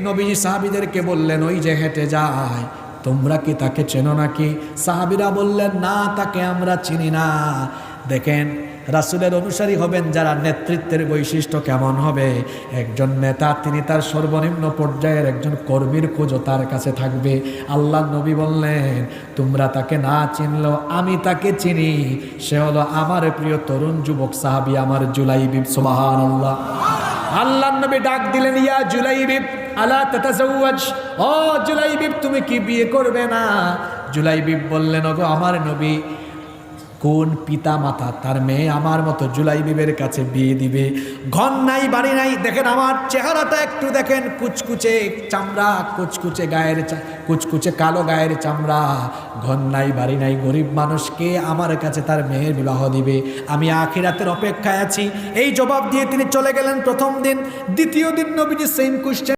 নবীজি সাহাবীদেরকে বললেন, ওই যে হেঁটে যায়, তোমরা কি তাকে চেনো নাকি? সাহাবীরা বললেন, না, তাকে আমরা চিনি না। দেখেন, রাসূলের অনুসারী হবেন যারা, নেতৃত্বের বৈশিষ্ট্য কেমন হবে? একজন নেতা, তিনি তার সর্বনিম্ন পর্যায়ের একজন কর্মীর খোঁজও তার কাছে থাকবে। আল্লাহ নবী বললেন, তোমরা তাকে না চিনলেও আমি তাকে চিনি। সে হলো আমার প্রিয় তরুণ যুবক সাহাবী, আমার জুলাইবিব। সুবহানাল্লাহ। আল্লাহ নবী ডাক দিলেন, ইয়া জুলাইবিব আলা তাতাজাওয়াজ, ও জুলাইবিব, তুমি কি বিয়ে করবে না? জুলাইবিব বললেন, ওগো আমার নবী, কোন পিতা মাতা তার মেয়ে আমার মতো জুলাইবিবের কাছে বিয়ে দিবে? ঘর নাই, বাড়ি নাই। দেখেন আমার চেহারাটা একটু দেখেন, কুচকুচে চামড়া, কুচকুচে গায়ের, কুচকুচে কালো গায়ের চামড়া, ঘর নাই, বাড়ি নাই, গরিব মানুষকে আমার কাছে তার মেয়ের বিবাহ দিবে? আমি আখিরাতের অপেক্ষায় আছি। এই জবাব দিয়ে তিনি চলে গেলেন প্রথম দিন। দ্বিতীয় দিন নবীজি সেম কোশ্চেন